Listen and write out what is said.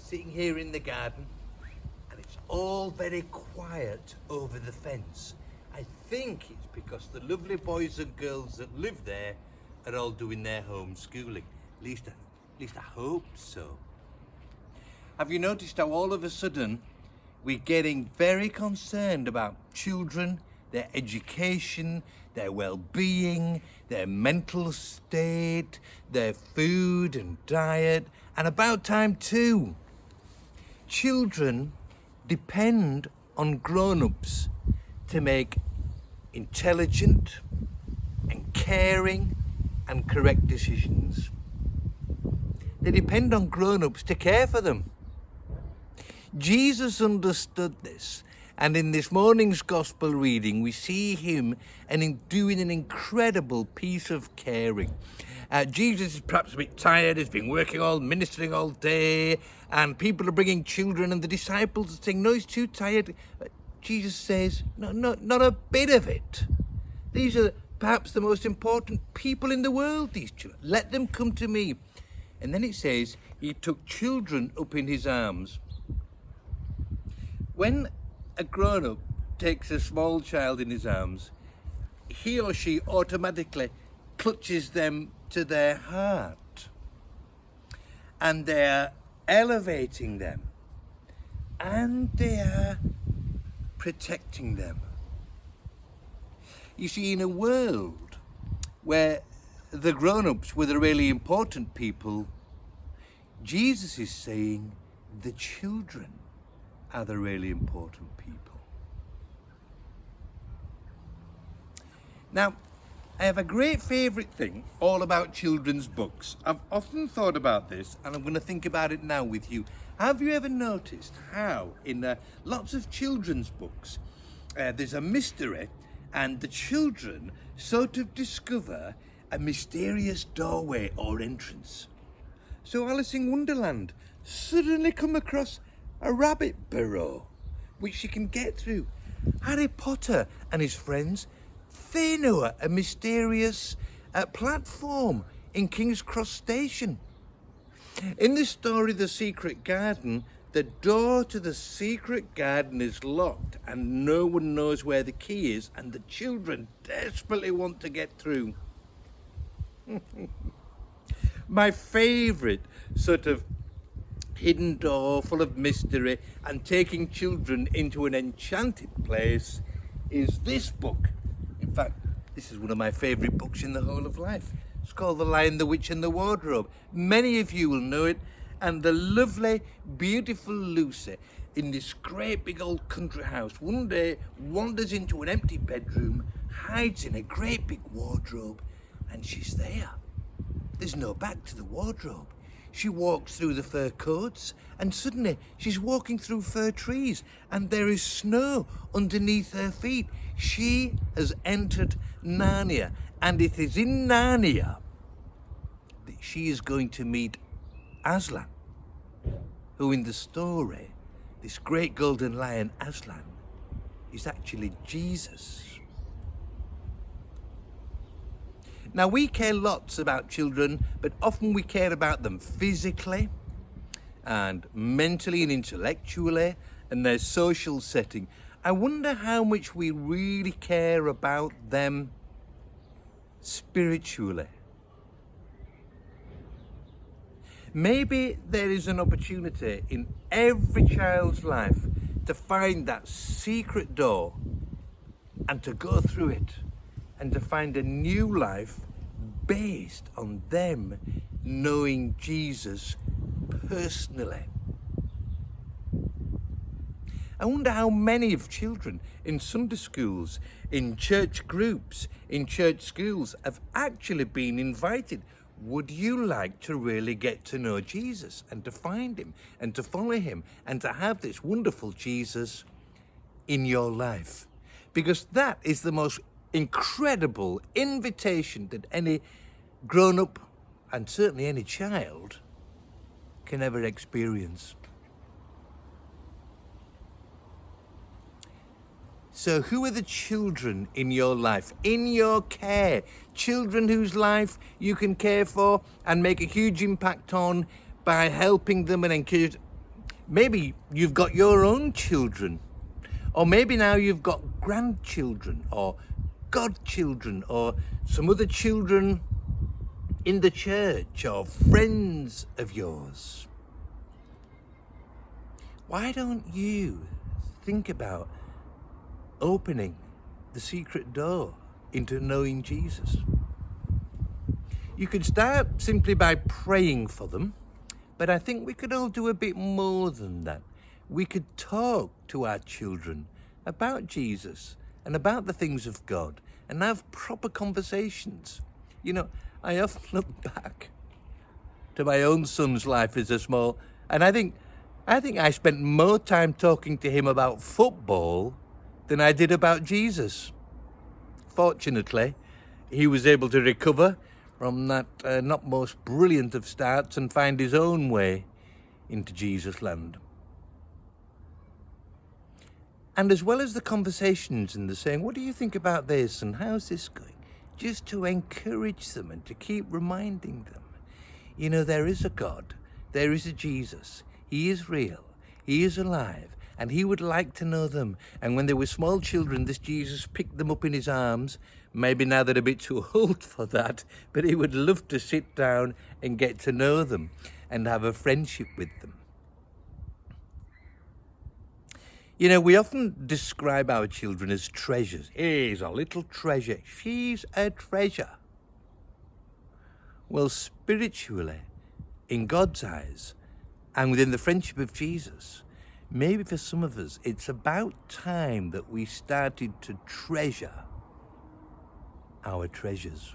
sitting here in the garden, and it's all very quiet over the fence. I think it's because the lovely boys and girls that live there are all doing their homeschooling. At least I hope so. Have you noticed how all of a sudden we're getting very concerned about children, their education, their well-being, their mental state, their food and diet, and about time too. Children depend on grown-ups to make intelligent and caring and correct decisions. They depend on grown-ups to care for them. Jesus understood this, and in this morning's gospel reading we see him doing an incredible piece of caring. Jesus is perhaps a bit tired, he's been ministering all day, and people are bringing children, and the disciples are saying, no, he's too tired. Jesus says, no, not a bit of it. These are perhaps the most important people in the world, these children. Let them come to me. And then it says, he took children up in his arms. When a grown-up takes a small child in his arms, he or she automatically clutches them to their heart, and they are elevating them, and they are protecting them. You see, in a world where the grown-ups were the really important people, Jesus is saying the children are the really important people. Now, I have a great favourite thing all about children's books. I've often thought about this, and I'm going to think about it now with you. Have you ever noticed how in lots of children's books there's a mystery, and the children sort of discover a mysterious doorway or entrance? So Alice in Wonderland suddenly come across a rabbit burrow which she can get through. Harry Potter and his friends, they know a mysterious platform in King's Cross Station. In the story The Secret Garden, the door to the secret garden is locked and no one knows where the key is, and the children desperately want to get through. My favourite sort of hidden door full of mystery and taking children into an enchanted place is this book. In fact, this is one of my favourite books in the whole of life. It's called The Lion, the Witch and the Wardrobe. Many of you will know it. And the lovely, beautiful Lucy, in this great big old country house, one day wanders into an empty bedroom, hides in a great big wardrobe, and she's there. There's no back to the wardrobe. She walks through the fir coats, and suddenly she's walking through fir trees, and there is snow underneath her feet. She has entered Narnia, and it is in Narnia that she is going to meet Aslan, who in the story, this great golden lion Aslan, is actually Jesus. Now, we care lots about children, but often we care about them physically and mentally and intellectually and their social setting. I wonder how much we really care about them spiritually. Maybe there is an opportunity in every child's life to find that secret door and to go through it and to find a new life based on them knowing Jesus personally. I wonder how many of children in Sunday schools, in church groups, in church schools have actually been invited. Would you like to really get to know Jesus and to find him and to follow him and to have this wonderful Jesus in your life? Because that is the most incredible invitation that any grown-up and certainly any child can ever experience. So who are the children in your life, in your care? Children whose life you can care for and make a huge impact on by helping them and Maybe you've got your own children, or maybe now you've got grandchildren or godchildren or some other children in the church or friends of yours. Why don't you think about opening the secret door into knowing Jesus? You could start simply by praying for them, but I think we could all do a bit more than that. We could talk to our children about Jesus and about the things of God and have proper conversations. You know, I often look back to my own son's life as a small, and I think I spent more time talking to him about football than I did about Jesus. Fortunately, he was able to recover from that not most brilliant of starts and find his own way into Jesus land. And as well as the conversations and the saying, what do you think about this and how's this going? Just to encourage them and to keep reminding them, you know, there is a God, there is a Jesus, he is real, he is alive, and he would like to know them. And when they were small children, this Jesus picked them up in his arms. Maybe now they're a bit too old for that, but he would love to sit down and get to know them and have a friendship with them. You know, we often describe our children as treasures. He's a little treasure. She's a treasure. Well, spiritually, in God's eyes, and within the friendship of Jesus, maybe for some of us, it's about time that we started to treasure our treasures.